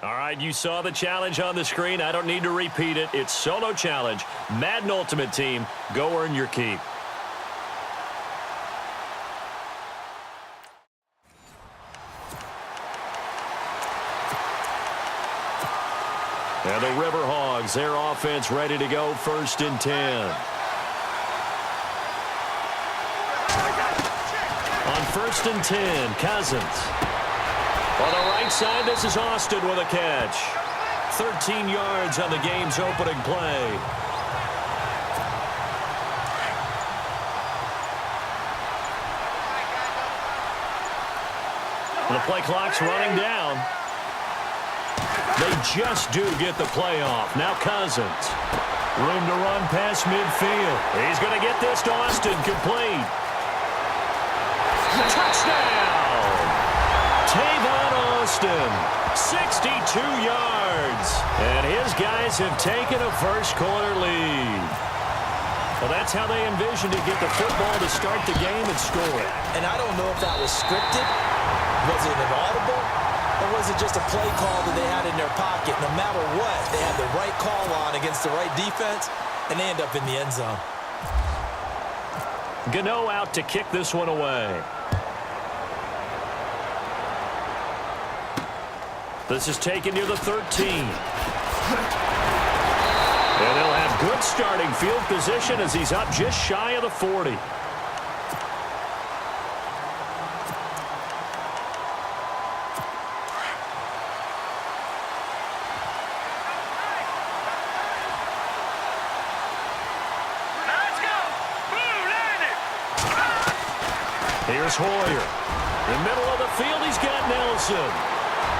All right, you saw the challenge on the screen. I don't need to repeat it. It's solo challenge. Madden Ultimate Team, go earn your keep. And the River Hogs, their offense ready to go, 1st and 10. On 1st and 10, Cousins. On the right side, this is Austin with a catch. 13 yards on the game's opening play. The play clock's running down. They just do get the play off. Now Cousins. Room to run past midfield. He's going to get this to Austin complete. Touchdown! Tavon Austin, 62 yards. And his guys have taken a first-quarter lead. Well, that's how they envisioned to get the football to start the game and score. And I don't know if that was scripted. Was it an audible? Or was it just a play call that they had in their pocket? No matter what, they had the right call on against the right defense, and they end up in the end zone. Gano out to kick this one away. This is taken near the 13. And they'll have good starting field position as he's up just shy of the 40. Here's Hoyer. In the middle of the field, he's got Nelson.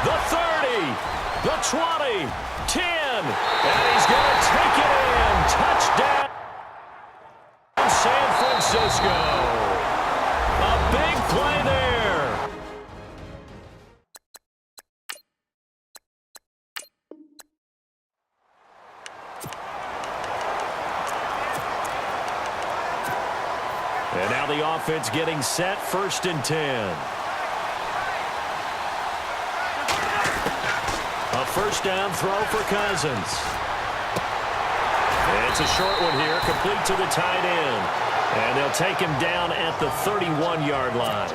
The 30, the 20, 10, and he's going to take it in. Touchdown, San Francisco. A big play there. And now the offense getting set, 1st and 10. A first down throw for Cousins. It's a short one here, complete to the tight end. And they'll take him down at the 31-yard line.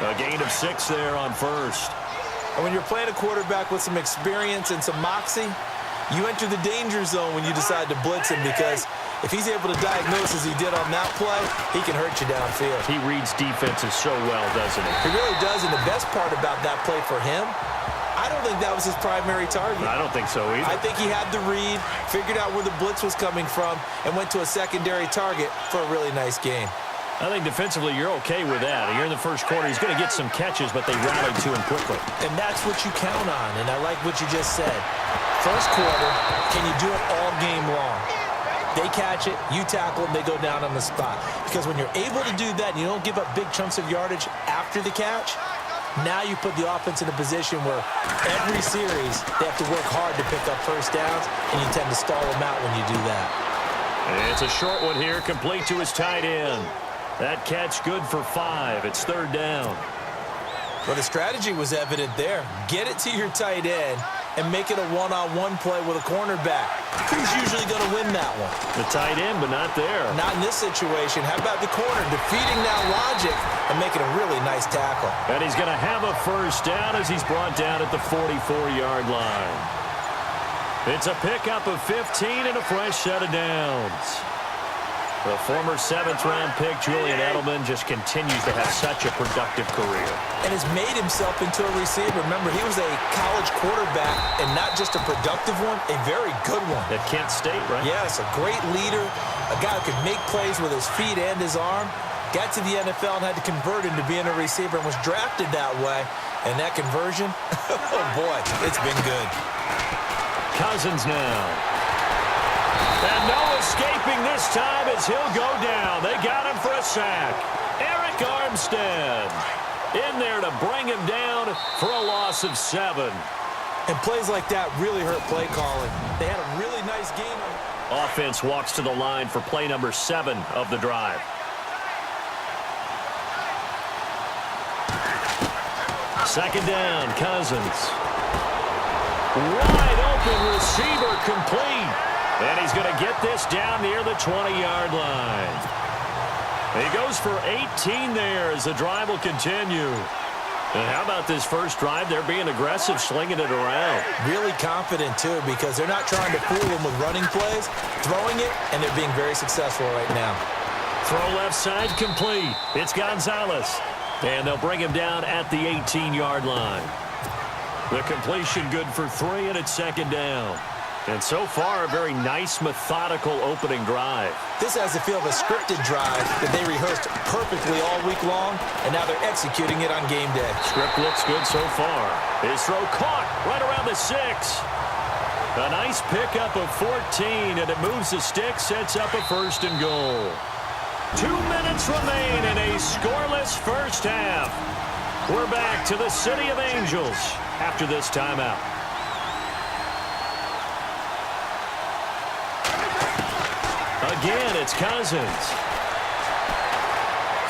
A gain of 6 there on 1st. And when you're playing a quarterback with some experience and some moxie, you enter the danger zone when you decide to blitz him, because if he's able to diagnose as he did on that play, he can hurt you downfield. He reads defenses so well, doesn't he? He really does, and the best part about that play for him, I don't think that was his primary target. I don't think so either. I think he had the read, figured out where the blitz was coming from, and went to a secondary target for a really nice game. I think defensively you're okay with that. You're in the first quarter. He's going to get some catches, but they rallied to him quickly. And that's what you count on, and I like what you just said. First quarter, can you do it all game long? They catch it, you tackle them, they go down on the spot. Because when you're able to do that and you don't give up big chunks of yardage after the catch, now you put the offense in a position where every series they have to work hard to pick up first downs, and you tend to stall them out when you do that. And it's a short one here, complete to his tight end. That catch good for 5. It's 3rd down. Well, the strategy was evident there. Get it to your tight end and make it a one-on-one play with a cornerback. Who's usually going to win that one? The tight end, but not there. Not in this situation. How about the corner defeating that logic and making a really nice tackle? And he's going to have a first down as he's brought down at the 44-yard line. It's a pickup of 15 and a fresh set of downs. The former 7th-round pick, Julian Edelman, just continues to have such a productive career. And has made himself into a receiver. Remember, he was a college quarterback, and not just a productive one, a very good one. At Kent State, right? Yes, a great leader, a guy who could make plays with his feet and his arm. Got to the NFL and had to convert into being a receiver and was drafted that way. And that conversion, oh boy, it's been good. Cousins now. And no escaping this time as he'll go down. They got him for a sack. Eric Armstead in there to bring him down for a loss of 7. And plays like that really hurt play calling. They had a really nice game. Offense walks to the line for play number 7 of the drive. Second down, Cousins. Wide open receiver complete. And he's going to get this down near the 20-yard line. He goes for 18 there as the drive will continue. And how about this first drive? They're being aggressive, slinging it around. Really confident, too, because they're not trying to fool them with running plays, throwing it, and they're being very successful right now. Throw left side complete. It's Gonzalez. And they'll bring him down at the 18-yard line. The completion good for 3, and it's second down. And so far, a very nice, methodical opening drive. This has the feel of a scripted drive that they rehearsed perfectly all week long, and now they're executing it on game day. Script looks good so far. His throw caught right around the 6. A nice pickup of 14, and it moves the stick, sets up a 1st and goal. 2 minutes remain in a scoreless first half. We're back to the City of Angels after this timeout. Again, it's Cousins.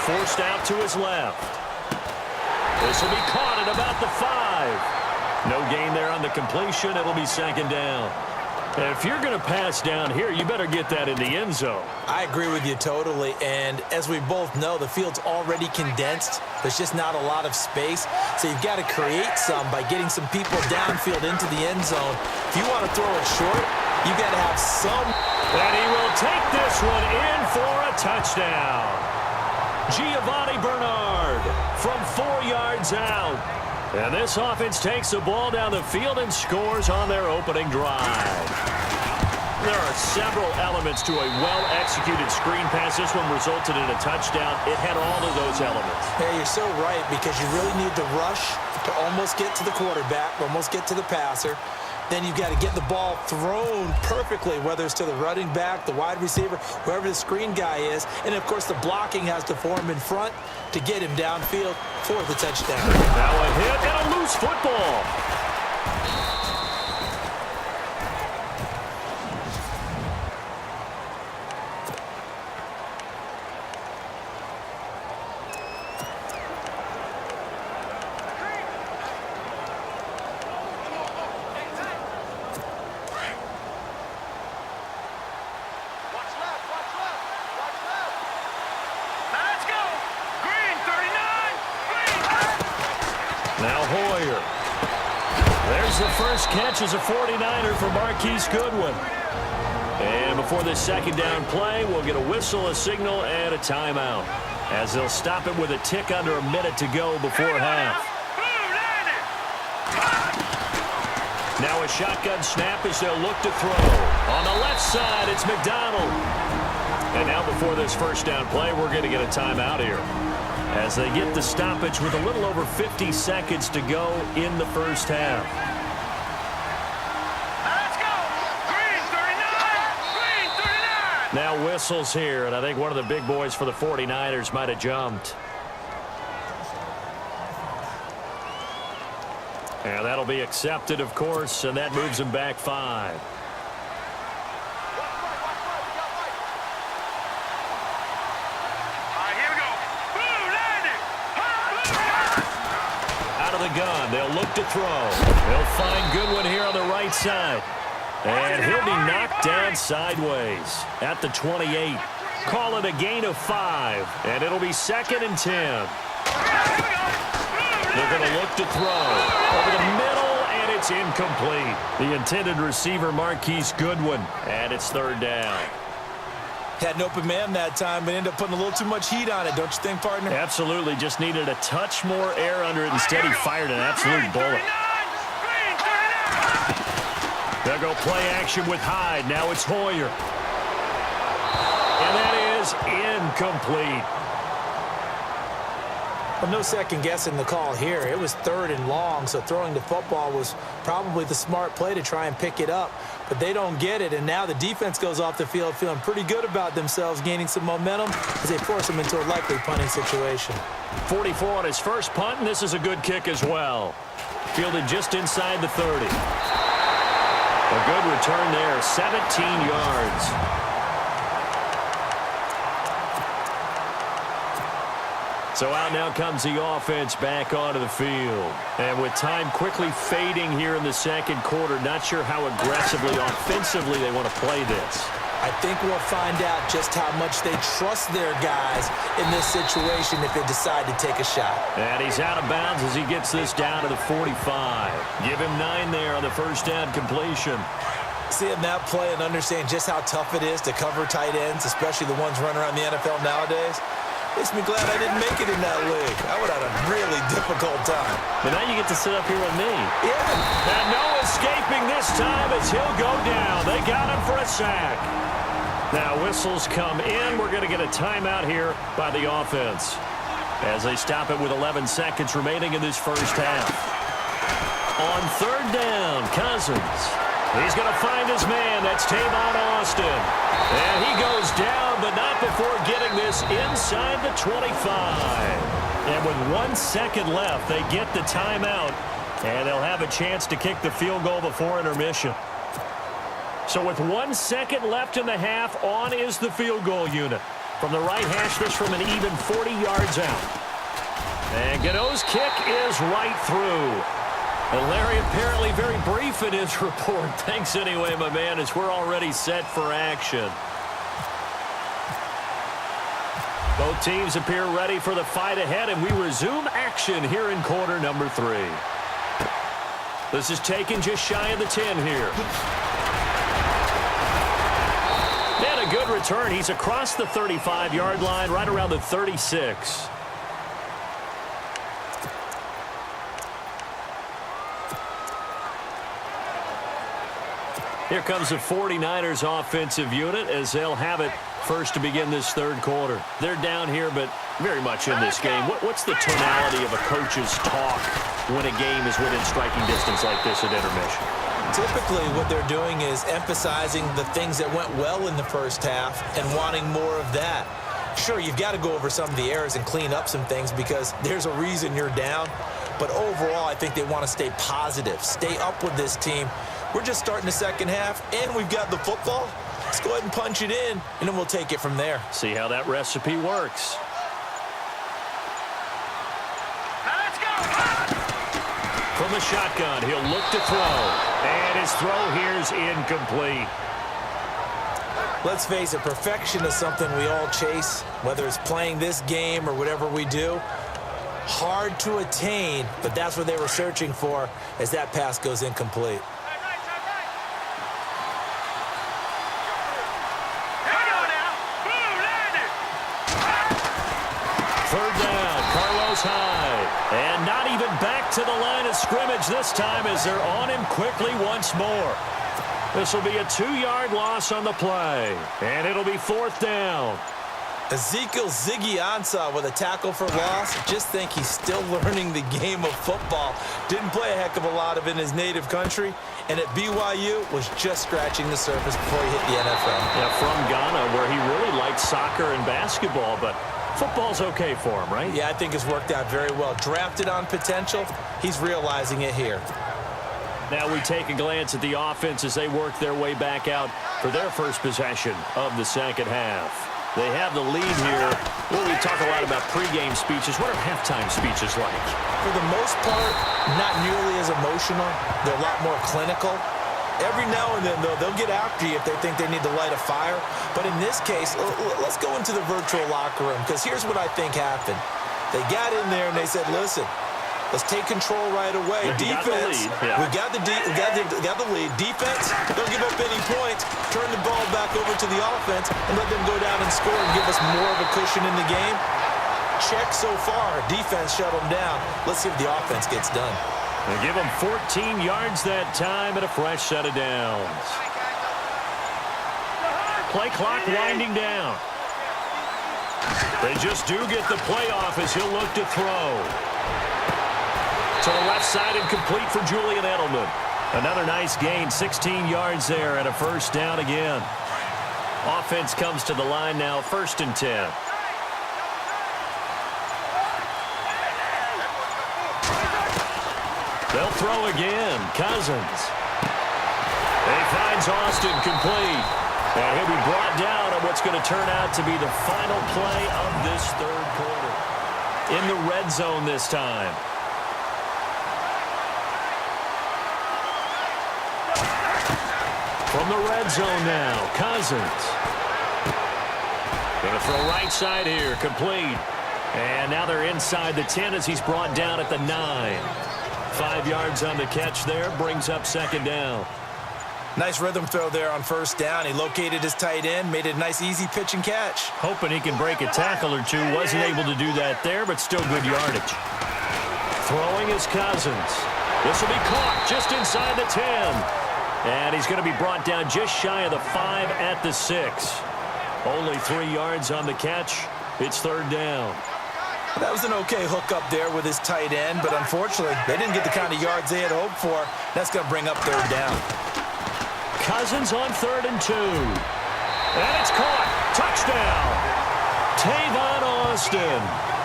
Forced out to his left. This will be caught at about the 5. No gain there on the completion. It'll be second down. And if you're going to pass down here, you better get that in the end zone. I agree with you totally. And as we both know, the field's already condensed. There's just not a lot of space. So you've got to create some by getting some people downfield into the end zone. If you want to throw it short, you've got to have some. And he will take this one in for a touchdown. Giovanni Bernard from 4 yards out. And this offense takes the ball down the field and scores on their opening drive. There are several elements to a well-executed screen pass. This one resulted in a touchdown. It had all of those elements. Yeah, you're so right, because you really need the rush to almost get to the quarterback, almost get to the passer. Then you've got to get the ball thrown perfectly, whether it's to the running back, the wide receiver, wherever the screen guy is. And, of course, the blocking has to form in front to get him downfield for the touchdown. Now a hit and a loose football. The first catch is a 49er for Marquise Goodwin. And before this second down play, we'll get a whistle, a signal, and a timeout, as they'll stop it with a tick under a minute to go before half. Now a shotgun snap as they'll look to throw. On the left side, it's McDonald. And now before this first down play, we're going to get a timeout here, as they get the stoppage with a little over 50 seconds to go in the first half. Now whistles here, and I think one of the big boys for the 49ers might have jumped. And that'll be accepted, of course, and that moves him back 5. Out of the gun, they'll look to throw. They'll find Goodwin here on the right side. And he'll be knocked down sideways at the 28. Call it a gain of 5, and it'll be 2nd and 10. They're going to look to throw over the middle, and it's incomplete. The intended receiver, Marquise Goodwin, and it's 3rd down. Had an open man that time, but ended up putting a little too much heat on it, don't you think, partner? Absolutely. Just needed a touch more air under it. Instead, he fired an absolute bullet. They'll go play action with Hyde. Now it's Hoyer. And that is incomplete. Well, no second guessing the call here. It was 3rd and long, so throwing the football was probably the smart play to try and pick it up. But they don't get it, and now the defense goes off the field feeling pretty good about themselves, gaining some momentum as they force them into a likely punting situation. 44 on his first punt, and this is a good kick as well. Fielded just inside the 30. A good return there, 17 yards. So out now comes the offense back onto the field. And with time quickly fading here in the second quarter, not sure how aggressively, offensively they want to play this. I think we'll find out just how much they trust their guys in this situation if they decide to take a shot. And he's out of bounds as he gets this down to the 45. Give him 9 there on the first down completion. Seeing that play and understanding just how tough it is to cover tight ends, especially the ones running around the NFL nowadays, makes me glad I didn't make it in that league. I would have had a really difficult time. But now you get to sit up here with me. Yeah. And no escaping this time as he'll go down. They got him for a sack. Now whistles come in. We're going to get a timeout here by the offense as they stop it with 11 seconds remaining in this first half. On third down, Cousins. He's going to find his man. That's Tavon Austin. And he goes down, but not before getting this inside the 25. And with 1 second left, they get the timeout. And they'll have a chance to kick the field goal before intermission. So with 1 second left in the half, on is the field goal unit. From the right hash, this from an even 40 yards out. And Gano's kick is right through. And Larry apparently very brief in his report. Thanks anyway, my man, as we're already set for action. Both teams appear ready for the fight ahead, and we resume action here in quarter number 3. This is taken just shy of the 10 here. And a good return. He's across the 35-yard line, right around the 36. Here comes the 49ers offensive unit as they'll have it first to begin this third quarter. They're down here, but very much in this game. What's the tonality of a coach's talk when a game is within striking distance like this at intermission? Typically, what they're doing is emphasizing the things that went well in the first half and wanting more of that. Sure, you've got to go over some of the errors and clean up some things because there's a reason you're down. But overall, I think they want to stay positive, stay up with this team. We're just starting the second half, and we've got the football. Let's go ahead and punch it in, and then we'll take it from there. See how that recipe works. Now let's go. From the shotgun, he'll look to throw. And his throw here's incomplete. Let's face it, perfection is something we all chase, whether it's playing this game or whatever we do. Hard to attain, but that's what they were searching for as that pass goes incomplete. Third down, Carlos Hyde. And not even back to the line of scrimmage this time as they're on him quickly once more. This will be a 2-yard loss on the play. And it'll be fourth down. Ezekiel Ziggy Ansah with a tackle for loss. Just think he's still learning the game of football. Didn't play a heck of a lot of it in his native country. And at BYU was just scratching the surface before he hit the NFL. Yeah, from Ghana, where he really liked soccer and basketball, but football's okay for him, right? Yeah, I think it's worked out very well. Drafted on potential, he's realizing it here. Now we take a glance at the offense as they work their way back out for their first possession of the second half. They have the lead here. Well, we talk a lot about pregame speeches. What are halftime speeches like? For the most part, not nearly as emotional. They're a lot more clinical. Every now and then, though, they'll get after you if they think they need to light a fire. But in this case, let's go into the virtual locker room, because here's what I think happened. They got in there and they said, listen, let's take control right away. Defense, we got the lead. Defense, don't give up any points. Turn the ball back over to the offense and let them go down and score and give us more of a cushion in the game. Check so far. Defense shut them down. Let's see if the offense gets done. They give them 14 yards that time and a fresh set of downs. Play clock winding down. They just do get the playoff as he'll look to throw. To the left side and complete for Julian Edelman. Another nice gain, 16 yards there and a first down again. Offense comes to the line now, 1st and 10. They'll throw again. Cousins. He finds Austin complete. And he'll be brought down on what's going to turn out to be the final play of this third quarter. in the red zone this time. From the red zone now, Cousins. Going to throw right side here, complete. And now they're inside the 10 as he's brought down at the 9. 5 yards on the catch there, brings up second down. Nice rhythm throw there on first down. He located his tight end, made it a nice easy pitch and catch. Hoping he can break a tackle or two. Wasn't able to do that there, but still good yardage. Throwing is Cousins. This will be caught just inside the 10. And he's going to be brought down just shy of the 5 at the 6. Only 3 yards on the catch. It's third down. That was an okay hook up there with his tight end, but unfortunately, they didn't get the kind of yards they had hoped for. That's going to bring up third down. Cousins on 3rd and 2. And it's caught. Touchdown. Tavon Austin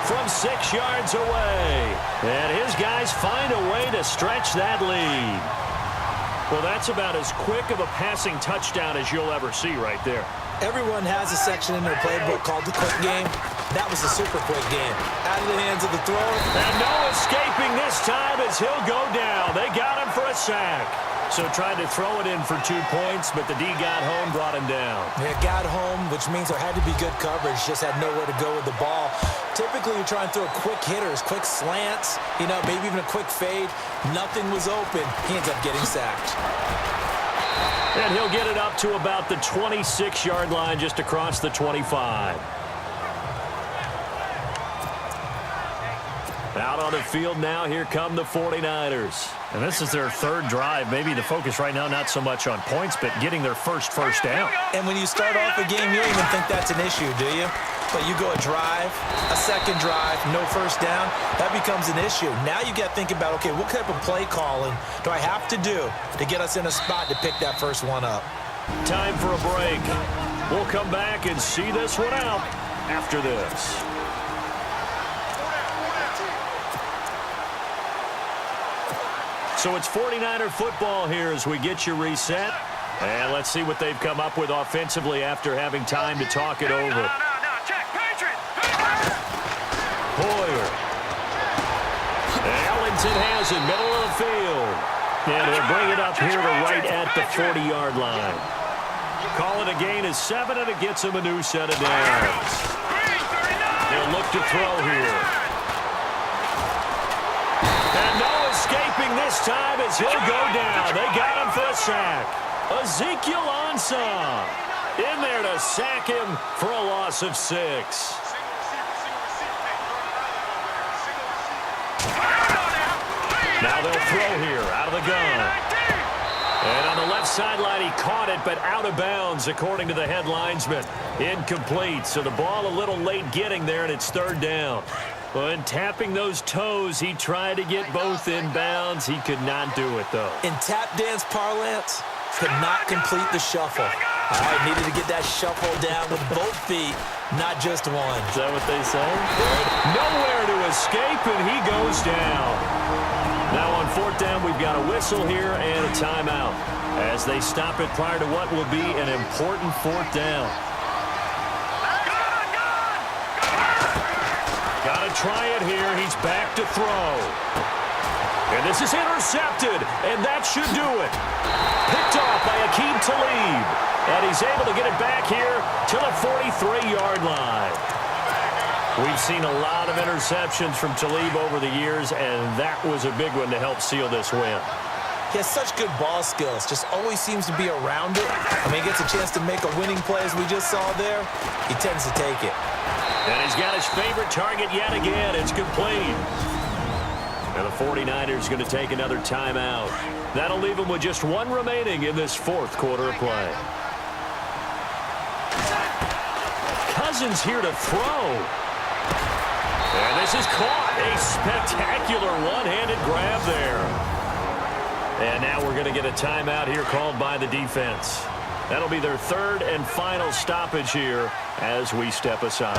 from 6 yards away. And his guys find a way to stretch that lead. Well, that's about as quick of a passing touchdown as you'll ever see right there. Everyone has a section in their playbook called the quick game. That was a super quick game. Out of the hands of the thrower. And no escaping this time as he'll go down. They got him for a sack. So tried to throw it in for 2 points, but the D got home, brought him down. Yeah, got home, which means there had to be good coverage. Just had nowhere to go with the ball. Typically, you try and throw quick hitters, quick slants, maybe even a quick fade. Nothing was open. He ends up getting sacked. And he'll get it up to about the 26-yard line, just across the 25. Out on the field now, here come the 49ers. And this is their third drive. Maybe the focus right now, not so much on points, but getting their first down. And when you start off a game, you don't even think that's an issue, do you? But you go a drive, a second drive, no first down, that becomes an issue. Now you got to think about, okay, what type of play calling do I have to do to get us in a spot to pick that first one up? Time for a break. We'll come back and see this one out after this. So it's 49er football here as we get you reset. And let's see what they've come up with offensively after having time to talk it over. Hoyer. Ellington has it, middle of the field. And he'll bring it up here to right at the 40-yard line. Call it a gain of 7, and it gets him a new set of downs. They'll look to throw here. And no escaping this time as he'll go down. They got him for a sack. Ezekiel Ansah in there to sack him for a loss of 6. Now they'll throw here out of the gun. And on the left sideline, he caught it, but out of bounds, according to the head linesman. Incomplete, so the ball a little late getting there, and it's third down. When tapping those toes, he tried to get both in bounds. He could not do it, though. In tap dance parlance, could not complete the shuffle. All right, needed to get that shuffle down with both feet, not just one. Is that what they say? Nowhere to escape, and he goes down. Now on fourth down, we've got a whistle here and a timeout as they stop it prior to what will be an important fourth down. Got to try it here. He's back to throw. And this is intercepted, and that should do it. Picked off by Aqib Talib. And he's able to get it back here to the 43-yard line. We've seen a lot of interceptions from Talib over the years, and that was a big one to help seal this win. He has such good ball skills, just always seems to be around it. I mean, he gets a chance to make a winning play, as we just saw there. He tends to take it. And he's got his favorite target yet again. It's complete. And the 49ers going to take another timeout. That'll leave them with just one remaining in this fourth quarter of play. Cousins here to throw. And this is caught. A spectacular one-handed grab there. And now we're going to get a timeout here called by the defense. That'll be their third and final stoppage here as we step aside.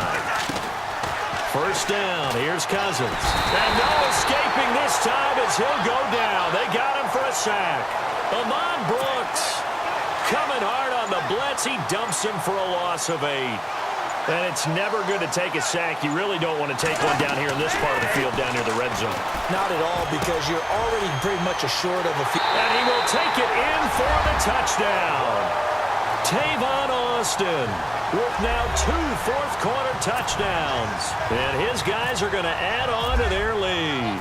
First down. Here's Cousins. And no escaping this time as he'll go down. They got him for a sack. Ahmad Brooks coming hard on the blitz. He dumps him for a loss of 8. And it's never good to take a sack. You really don't want to take one down here in this part of the field, down near the red zone. Not at all, because you're already pretty much assured of a field. And he will take it in for the touchdown. Tavon Austin with now 2 fourth-quarter touchdowns. And his guys are going to add on to their lead.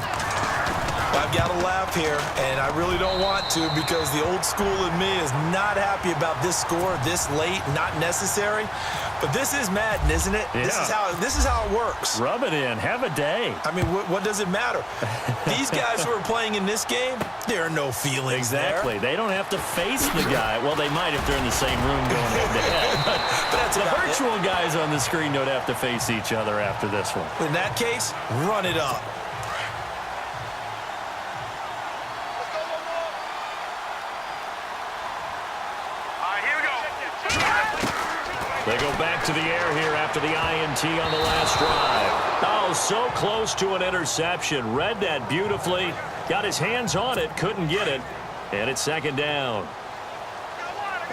I've got to laugh here, and I really don't want to, because the old school in me is not happy about this score this late, not necessary. But this is Madden, isn't it? Yeah. This is how it works. Rub it in. Have a day. I mean, what does it matter? These guys who are playing in this game, there are no feelings Exactly. there. They don't have to face the guy. Well, they might if they're in the same room going head-to-head. But that's the about virtual guys on the screen don't have to face each other after this one. In that case, run it up. They go back to the air here after the INT on the last drive. Oh, so close to an interception. Read that beautifully. Got his hands on it. Couldn't get it. And it's second down.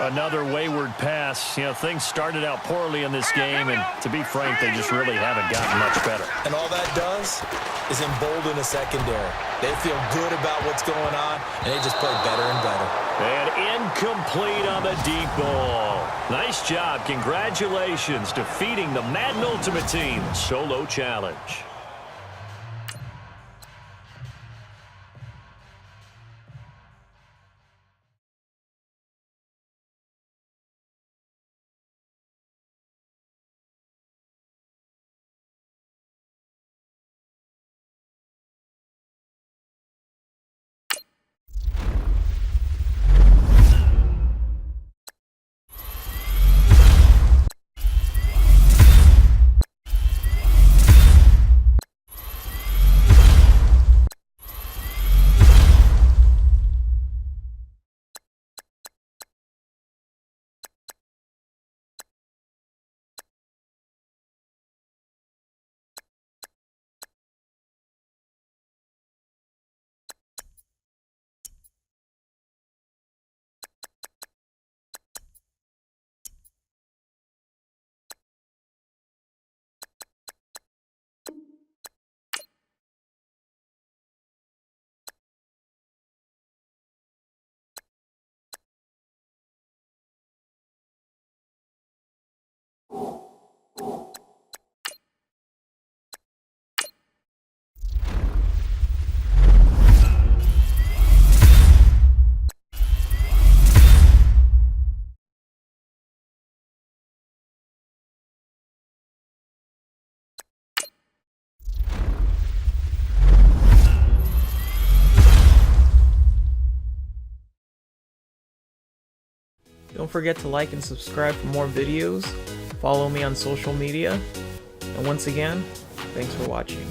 Another wayward pass. You know, things started out poorly in this game, and to be frank, they just really haven't gotten much better. And all that does is embolden a secondary. They feel good about what's going on, and they just play better and better. And incomplete on the deep ball. Nice job. Congratulations, defeating the Madden Ultimate Team solo challenge. Don't forget to like and subscribe for more videos. Follow me on social media. And once again, thanks for watching.